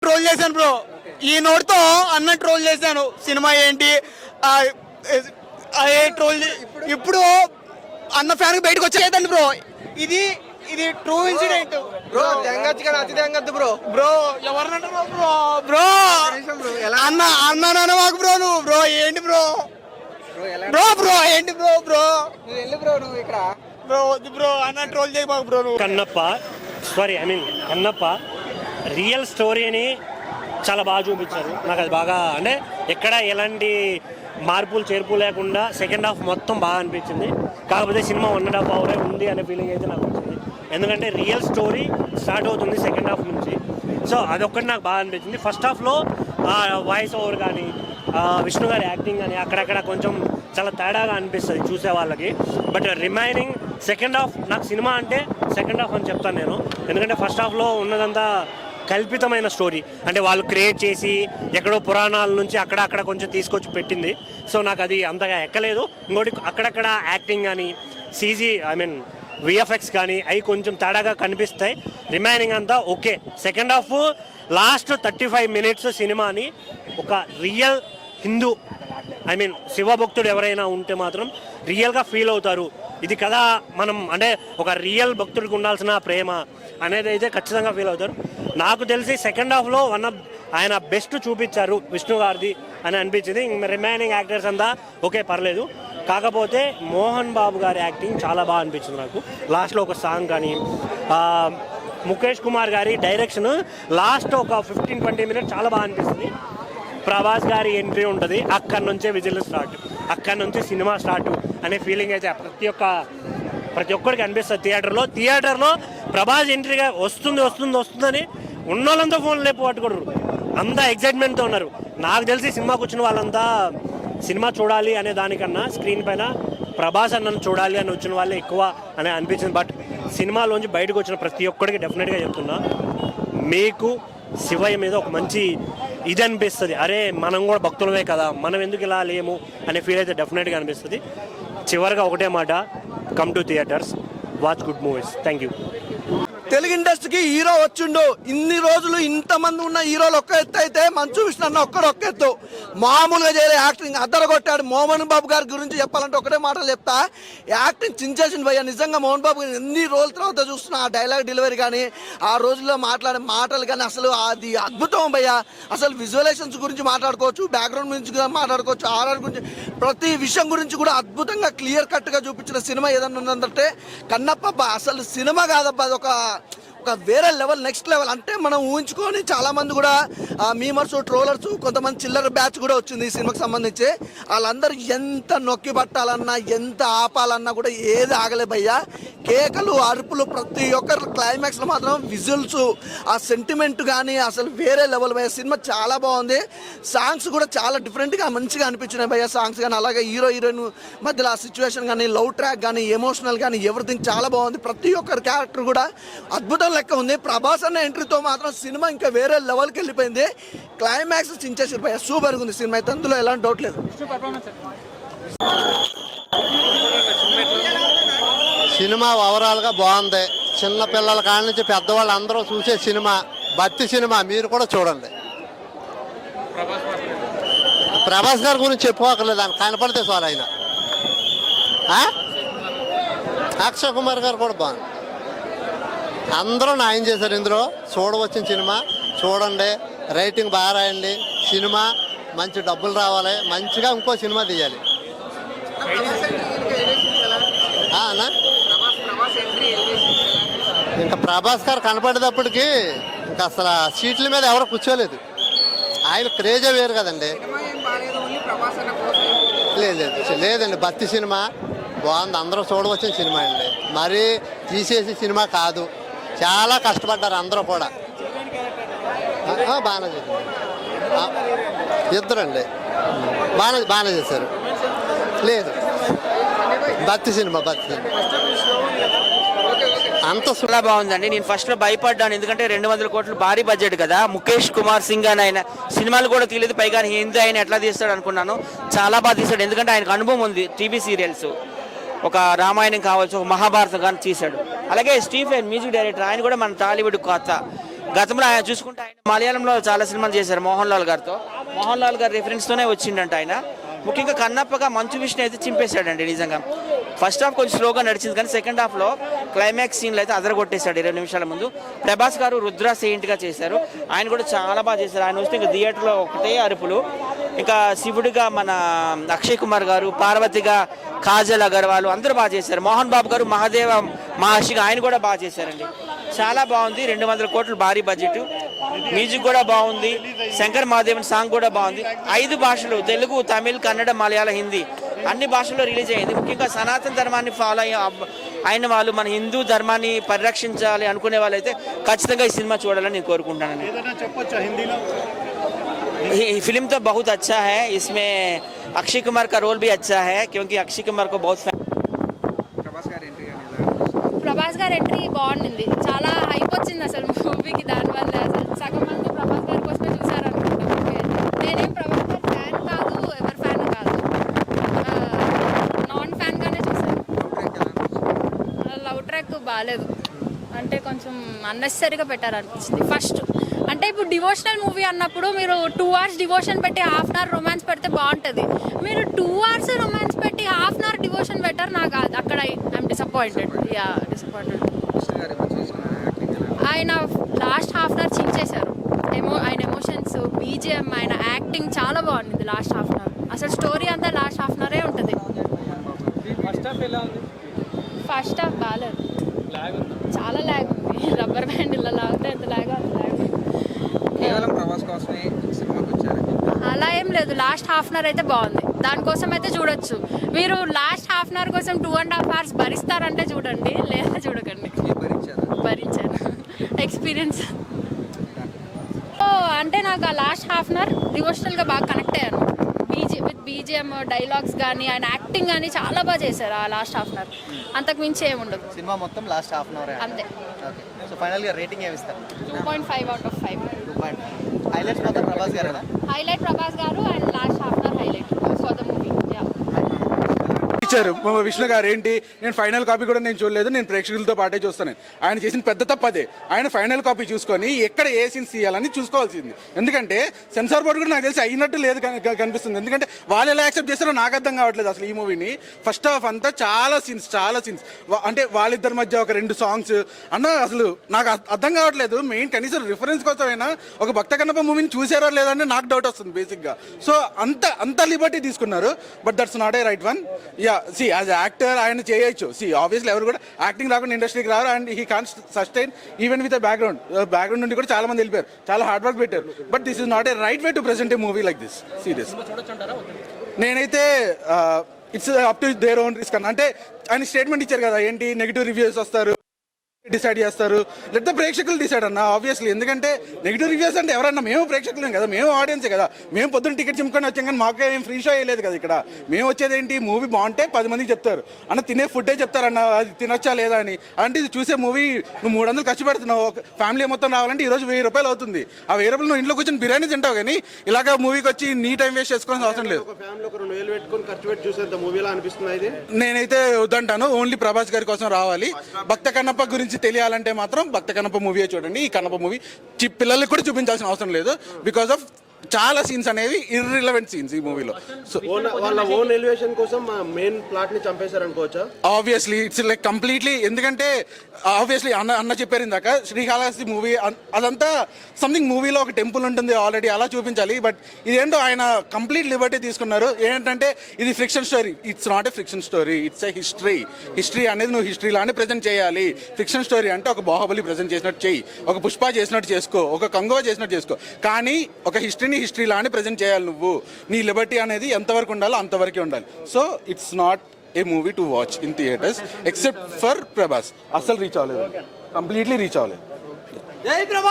Troll చేశాను bro. ఈ నోటితో అన్న ట్రోల్ చేశాను. సినిమా ఏంటి ట్రోల్ ఇప్పుడు అన్న ఫ్యాన్ బయటకు వచ్చేదండి బ్రో. ఇది ఇది ట్రూ ఇన్సిడెంట్ బ్రో. తెంగచ్చు కానీ అతి తెంగద్దు బ్రో. బ్రో ఎవరినంటారు బ్రో? బ్రో అన్న అన్న మాకు బ్రో. నువ్వు బ్రో ఏంటి బ్రో? బ్రో బ్రో ఏంటి బ్రో? బ్రో నువ్వు వెళ్ళి బ్రో. నువ్వు ఇక్కడ బ్రో వద్దు బ్రో. అన్న ట్రోల్ చేయ మాకు బ్రో. నువ్వు కన్నప్ప రియల్ స్టోరీని చాలా బాగా చూపించారు. నాకు అది బాగా అంటే ఎక్కడ ఎలాంటి మార్పులు చేర్పు లేకుండా సెకండ్ హాఫ్ మొత్తం బాగా అనిపించింది. కాకపోతే సినిమా 1.5 అవరే ఉంది అనే ఫీలింగ్ అయితే నాకు వచ్చింది. ఎందుకంటే రియల్ స్టోరీ స్టార్ట్ అవుతుంది సెకండ్ హాఫ్ నుంచి. సో అదొక్కటి నాకు బాగా అనిపించింది. ఫస్ట్ హాఫ్లో వాయిస్ ఓవర్ కానీ విష్ణు గారి యాక్టింగ్ కానీ అక్కడక్కడ కొంచెం చాలా తేడాగా అనిపిస్తుంది చూసే వాళ్ళకి. బట్ రిమైనింగ్ సెకండ్ హాఫ్ నాకు సినిమా అంటే సెకండ్ హాఫ్ అని చెప్తాను నేను. ఎందుకంటే ఫస్ట్ హాఫ్లో ఉన్నదంతా కల్పితమైన స్టోరీ, అంటే వాళ్ళు క్రియేట్ చేసి ఎక్కడో పురాణాల నుంచి అక్కడ కొంచెం తీసుకొచ్చి పెట్టింది. సో నాకు అది అంతగా ఎక్కలేదు. ఇంకోటి అక్కడక్కడ యాక్టింగ్ కానీ విఎఫ్ఎక్స్ కానీ అవి కొంచెం తేడాగా కనిపిస్తాయి. రిమైనింగ్ అంతా okay. Second half last 35 minutes సినిమాని ఒక రియల్ హిందూ శివభక్తుడు ఎవరైనా ఉంటే మాత్రం రియల్గా ఫీల్ అవుతారు. ఇది కదా మనం అంటే ఒక రియల్ భక్తుడికి ఉండాల్సిన ప్రేమ అనేది అయితే ఖచ్చితంగా ఫీల్ అవుతారు. నాకు తెలిసి సెకండ్ హాఫ్లో ఆయన బెస్ట్ చూపించారు విష్ణు గారిది అని అనిపించింది. రిమైనింగ్ యాక్టర్స్ అంతా ఓకే పర్లేదు. కాకపోతే మోహన్ బాబు గారి యాక్టింగ్ చాలా బాగా అనిపించింది నాకు. లాస్ట్లో ఒక సాంగ్ కానీ ముఖేష్ కుమార్ గారి డైరెక్షన్ లాస్ట్ ఒక 15-20 మినిట్స్ చాలా బాగా అనిపిస్తుంది. ప్రభాస్ గారి ఎంట్రీ ఉంటుంది, అక్కడి నుంచే విజిల్ స్టార్ట్, అక్కడి నుంచి సినిమా స్టార్ట్ అనే ఫీలింగ్ అయితే ప్రతి ఒక్కరికి అనిపిస్తుంది. థియేటర్లో ప్రభాస్ ఎంట్రీగా వస్తుందని ఉన్నోళ్ళంతా ఫోన్ లేపు పట్టుకోరు, అంతా ఎగ్జైట్మెంట్తో ఉన్నారు. నాకు తెలిసి సినిమాకి వచ్చిన వాళ్ళంతా సినిమా చూడాలి అనే దానికన్నా స్క్రీన్ పైన ప్రభాస్ అన్నను చూడాలి అని వచ్చిన వాళ్ళే ఎక్కువ అని అనిపించింది. బట్ సినిమాలోంచి బయటకు వచ్చిన ప్రతి ఒక్కడికి డెఫినెట్గా చెప్తున్నా, మీకు శివయ్య మీద ఒక మంచి ఇది అనిపిస్తుంది. అరే మనం కూడా భక్తులమే కదా, మనం ఎందుకు ఇలా లేము అనే ఫీల్ అయితే డెఫినెట్గా అనిపిస్తుంది. చివరిగా ఒకటే మాట, come to theatres, watch good movies. Thank you. Telugu ఇండస్ట్రీకి హీరో వచ్చిండు. ఇన్ని రోజులు ఇంతమంది ఉన్న హీరోలు ఒక్క ఎత్తు అయితే మంచు విష్ణు అన్న ఒక్క ఎత్తు. మామూలుగా చేయలే యాక్టింగ్ అద్దరగొట్టాడు. మోహన్ బాబు గారి గురించి చెప్పాలంటే ఒకటే మాటలు చెప్తా, యాక్టింగ్ చించేసింది భయ్య. నిజంగా మోహన్ బాబు గారు ఎన్ని రోజుల తర్వాత చూస్తున్నా ఆ డైలాగ్ డెలివరీ కానీ ఆ రోజుల్లో మాట్లాడే మాటలు కానీ అసలు అది అద్భుతం భయ్య. అసలు విజువలైజేషన్స్ గురించి మాట్లాడుకోవచ్చు, బ్యాక్గ్రౌండ్ గురించి మాట్లాడుకోవచ్చు, ఆర్ఆర్ గురించి ప్రతి విషయం గురించి కూడా అద్భుతంగా క్లియర్ కట్గా చూపించిన సినిమా ఏదన్నా ఉందంటే కన్నప్ప. అసలు సినిమా కాదబ్బా, అదొక వేరే లెవెల్, నెక్స్ట్ లెవెల్. అంటే మనం ఊహించుకొని చాలా మంది కూడా మీమర్స్, ట్రోలర్స్, కొంతమంది చిల్లర బ్యాచ్ కూడా వచ్చింది ఈ సినిమాకి సంబంధించి. వాళ్ళందరూ ఎంత నొక్కి పట్టాలన్నా ఎంత ఆపాలన్నా కూడా ఏది ఆగలే భయ్యా. కేకలు, అరుపులు, ప్రతి ఒక్కరు క్లైమాక్స్లో మాత్రం విజువల్స్, ఆ సెంటిమెంట్ కానీ అసలు వేరే లెవెల్ భయ్యా. సినిమా చాలా బాగుంది. సాంగ్స్ కూడా చాలా డిఫరెంట్గా మంచిగా అనిపించినాయి భయ్యా. సాంగ్స్ కానీ అలాగే హీరోయిన్ మధ్యలో ఆ సిచ్యువేషన్ కానీ, లవ్ ట్రాక్ కానీ, ఎమోషనల్ కానీ ఎవ్రీథింగ్ చాలా బాగుంది. ప్రతి ఒక్కరి క్యారెక్టర్ కూడా అద్భుతం లెక్క ఉంది. ప్రభాస్ అన్న ఎంట్రీతో మాత్రం సినిమా ఇంకా వేరే లెవెల్కి వెళ్ళిపోయింది. క్లైమాక్స్ చించేసి భయ్యా సూపర్ ఉంది సినిమా అయితే, అందులో ఎలాంటి డౌట్ లేదు. సినిమా ఓవరాల్గా బాగుంది. చిన్న పిల్లల కాడ నుంచి పెద్దవాళ్ళు అందరూ చూసే సినిమా, భక్తి సినిమా. మీరు కూడా చూడండి. ప్రభాస్ గారి గురించి చెప్పుకోకర్లేదు, ఆయన కనపడితే చాలు. ఆయన అక్షయ్ కుమార్ గారు కూడా బాగుంది. అందరూ న్యాయం చేశారు ఇందులో. చూడవచ్చిన సినిమా చూడండి, రైటింగ్ బాగా రాయండి. సినిమా మంచి డబ్బులు రావాలి, మంచిగా ఇంకో సినిమా తీయాలి. ఇంకా ప్రభాస్ గారు కనపడేటప్పటికి ఇంకా అసలు సీట్ల మీద ఎవరు కూర్చోలేదు. ఆయన క్రేజే వేరు కదండి. లేదండి, భక్తి సినిమా బాగుంది. అందరూ చూడవచ్చిన సినిమా అండి. మరీ తీసేసి సినిమా కాదు. చాలా కష్టపడ్డారు అందరూ కూడా. బాగానే చేశారు ఇద్దరండి, బాగానే చేశారు. లేదు, భక్తి సినిమా అంత చాలా బాగుందండి. నేను ఫస్ట్ లో భయపడ్డాను, ఎందుకంటే 200 కోట్లు భారీ బడ్జెట్ కదా. ముఖేష్ కుమార్ సింగ్ అని ఆయన సినిమాలు కూడా తీయలేదు, పైగా హిందీ ఆయన ఎట్లా తీస్తాడు అనుకున్నాను. చాలా బాగా తీశాడు, ఎందుకంటే ఆయనకు అనుభవం ఉంది. టీవీ సీరియల్స్, ఒక రామాయణం కావచ్చు, ఒక మహాభారతం కానీ తీశాడు. అలాగే స్టీఫెన్ మ్యూజిక్ డైరెక్టర్, ఆయన కూడా మన టాలీవుడ్ కొత్త. గతంలో ఆయన చూసుకుంటే ఆయన మలయాళంలో చాలా సినిమాలు చేశారు మోహన్ లాల్ గారితో. మోహన్ లాల్ గారి రెఫరెన్స్తోనే వచ్చిండంట ఆయన. ముఖ్యంగా కన్నప్పగా మంచు విష్ణు అయితే చింపేశాడండి నిజంగా. ఫస్ట్ హాఫ్ కొంచెం స్లోగా నడిచింది, కానీ సెకండ్ హాఫ్లో క్లైమాక్స్ సీన్లో అయితే అదరగొట్టేశాడు 20 నిమిషాల ముందు. ప్రభాస్ గారు రుద్ర సెయింట్గా చేశారు, ఆయన కూడా చాలా బాగా చేశారు. ఆయన వస్తే ఇంకా థియేటర్లో ఒకటే అరుపులు. ఇంకా శివుడిగా మన అక్షయ్ కుమార్ గారు, పార్వతిగా కాజల్ అగర్వాల్ అందరూ బాగా చేశారు. మోహన్ బాబు గారు మహాదేవ మహర్షిగా ఆయన కూడా బాగా చేశారండి. చాలా బాగుంది. 200 కోట్లు భారీ బడ్జెట్, మ్యూజిక్ కూడా బాగుంది. శంకర్ మహాదేవన్ సాంగ్ కూడా బాగుంది. 5 భాషలు తెలుగు, తమిళ్, కన్నడ, మలయాళ, హిందీ అన్ని భాషల్లో రిలీజ్ అయ్యింది. ముఖ్యంగా సనాతన ధర్మాన్ని ఫాలో అయిన వాళ్ళు, మన హిందూ ధర్మాన్ని పరిరక్షించాలి అనుకునే వాళ్ళైతే ఖచ్చితంగా ఈ సినిమా చూడాలని నేను కోరుకుంటాను. फिल्म तो बहुत अच्छा है, इसमें अक्षय कुमार का रोल भी अच्छा है क्योंकि अक्षय कुमार को बहुत ప్రభాస్ గారి ఎంట్రీ బాగుండింది. చాలా హైప్ వచ్చింది అసలు మూవీకి. దానివల్ల అసలు సగం మంది ప్రభాస్ గారి కోసమే చూసారు అనుకుంటున్నాను. నేనేం ప్రభాస్ గారి ఫ్యాన్ కాదు, ఎవరి ఫ్యాన్ కాదు, నాన్ ఫ్యాన్గానే చూసాను. లవ్ ట్రాక్ బాగాలేదు, అంటే కొంచెం అన్నెసరీగా పెట్టారు అనిపించింది. ఫస్ట్ అంటే ఇప్పుడు డివోషనల్ మూవీ అన్నప్పుడు మీరు 2 hours డివోషన్ పెట్టి ½ hour రొమాన్స్ పెడితే బాగుంటుంది. మీరు 2 hours రొమాన్స్ పెట్టి ½ hour డివోషన్ పెట్టారు. నాకు అక్కడ ఐఎమ్ డిసప్పాయింటెడ్. డిసప్పాయింటెడ్. ఆయన లాస్ట్ ½ hour చించేశారు. ఆయన ఎమోషన్స్, బీజిఎం, ఆయన యాక్టింగ్ చాలా బాగుంది లాస్ట్ ½ hour. అసలు స్టోరీ అంతా లాస్ట్ ½ hour ఉంటుంది. ఫస్ట్ హాఫ్ బాగాలేదు, చాలా ల్యాగ్ ఉంది. రబ్బర్ బ్యాండ్ ఇలా లాగితే ఎంత ల్యాగ్ అంత ల్యాగ్. అలా ఏం లేదు, లాస్ట్ ½ hour అయితే బాగుంది. దానికోసం అయితే చూడొచ్చు. మీరు లాస్ట్ ½ hour కోసం 2.5 hours భరిస్తారంటే చూడండి, లేదా చూడకండి. భరించాను, ఎక్స్పీరియన్స్. అంటే నాకు ఆ లాస్ట్ ½ hour డివోషనల్గా బాగా కనెక్ట్ అయ్యాను. విత్ బీజిఎం, డైలాగ్స్ కానీ ఆయన యాక్టింగ్ కానీ చాలా బాగా చేశారు ఆ లాస్ట్ ½ hour. అంతకు మించి ఏమి ఉండదు. సినిమా మొత్తం లాస్ట్ ½ hour అంతే. సో ఫైనల్గా రేటింగ్ ఏమి ఇస్తారు? 2.5 out of 5. హైలైట్స్ మాత్రం ప్రభాస్ గారు. హైలైట్ ప్రభాస్ గారు and last ½ hour highlight for the movie. ఇచ్చారు విష్ణు గారు. ఏంటి, నేను ఫైనల్ కాపీ కూడా నేను చూడలేదు, నేను ప్రేక్షకులతో పాటే చూస్తాను. ఆయన చేసిన పెద్ద తప్పు అదే. ఆయన ఫైనల్ కాపీ చూసుకొని ఎక్కడ ఏ సీన్స్ తీయాలని చూసుకోవాల్సింది. ఎందుకంటే సెన్సార్ బోర్డు కూడా నాకు తెలిసి అయినట్టు లేదు కనిపిస్తుంది. ఎందుకంటే వాళ్ళు ఎలా యాక్సెప్ట్ చేస్తారో నాకు అర్థం కావట్లేదు అసలు ఈ మూవీని. ఫస్ట్ హాఫ్ అంతా చాలా సీన్స్ అంటే వాళ్ళిద్దరి మధ్య ఒక 2 songs అన్న అసలు నాకు అర్థం కావట్లేదు. మెయిన్ కనీసం రిఫరెన్స్ కోసమైనా ఒక భక్త కన్నప్ప మూవీని చూసారో లేదని నాకు డౌట్ వస్తుంది బేసిక్గా. సో అంత లిబర్టీ తీసుకున్నారు. But that's not a right one. Yeah, C as actor ఆయన చేయొచ్చు. సి ఆబ్వియస్లీ ఎవరు కూడా యాక్టింగ్ రాకుండా ఇండస్ట్రీకి రారు. And he can sustain even with background నుండి కూడా చాలా మంది వెళ్ళిపోయారు, చాలా హార్డ్ వర్క్ పెట్టారు. But this is not a right way to present a movie like this. Serious నేనైతే it's up to their own risk అన్న. అంటే ఆయన స్టేట్మెంట్ ఇచ్చారు కదా, ఏంటి నెగిటివ్ రివ్యూస్ వస్తారు, డిసైడ్ చేస్తారు. లెట్ ద ప్రేక్షకులు డిసైడ్ అన్న ఆబ్వియస్లీ. ఎందుకంటే నెగిటివ్ రివ్యూస్ అంటే ఎవరన్నా మేము ప్రేక్షకులేం కదా, మేము ఆడియన్సే కదా. మేము పొద్దున్న టికెట్ చింపుకొని వచ్చాం, కానీ మాకు ఏం ఫ్రీ షో అయ్యలేదు కదా ఇక్కడ. మేము వచ్చేది ఏంటి, మూవీ బాగుంటే 10 మందికి చెప్తారు అన్న, తినే ఫుడ్డే చెప్తారన్న, అది తినొచ్చా లేదా అని. అంటే ఇది చూసే మూవీ నువ్వు 300 ఖర్చు పెడుతున్నావు, ఫ్యామిలీ మొత్తం రావాలంటే ఈరోజు 1000 రూపాయలు అవుతుంది. ఆ 1000 రూపాయలు నువ్వు ఇంట్లో కూర్చొని బిర్యానీ తింటావు, కానీ ఇలాగ మూవీకి వచ్చి నీ టైం వేస్ట్ చేసుకోవాల్సిన అవసరం లేదు. నేనైతే వద్దంటాను. ఓన్లీ ప్రభాస్ గారి కోసం రావాలి. భక్త కన్నప్ప గురించి తెలియాలంటే మాత్రం భక్త కన్నప్ప మూవీ చూడండి. ఈ కన్నప్ప మూవీ పిల్లలకి కూడా చూపించాల్సిన అవసరం లేదు. బికాస్ ఆఫ్ చాలా సీన్స్ అనేవి ఇర్రిలవెంట్ సీన్స్ ఈ మూవీలో. సో వాళ్ళ ఓన్ ఎలివేషన్ కోసం మెయిన్ ప్లాట్ ని చంపేశారు అనుకోవచ్చా? Obviously it's like completely. ఎందుకంటే ఆబ్వియస్లీ అన్న చెప్పారు ఇందాక, శ్రీకాళహస్తి మూవీ అదంతా సంథింగ్ మూవీలో ఒక టెంపుల్ ఉంటుంది ఆల్రెడీ, అలా చూపించాలి. బట్ ఇదేంటో ఆయన కంప్లీట్ లిబర్టీ తీసుకున్నారు. ఏంటంటే ఇది fiction story. It's not a fiction story, it's a history అనేది నువ్వు హిస్టరీలానే ప్రజెంట్ చేయాలి. ఫిక్షన్ స్టోరీ అంటే ఒక బాహుబలి ప్రజెంట్ చేసినట్టు చేయి, ఒక పుష్ప చేసినట్టు చేసుకో, ఒక కంగువ చేసినట్టు చేసుకో. కానీ ఒక హిస్టరీలానే ప్రజెంట్ చేయాలి నువ్వు. నీ లిబర్టీ అనేది ఎంతవరకు ఉండాలో అంతవరకే ఉండాలి. So it's not a movie to watch in theatres except for Prabhas. అసలు రీచ్ అవ్వలేదు, కంప్లీట్లీ రీచ్ అవ్వలేదు.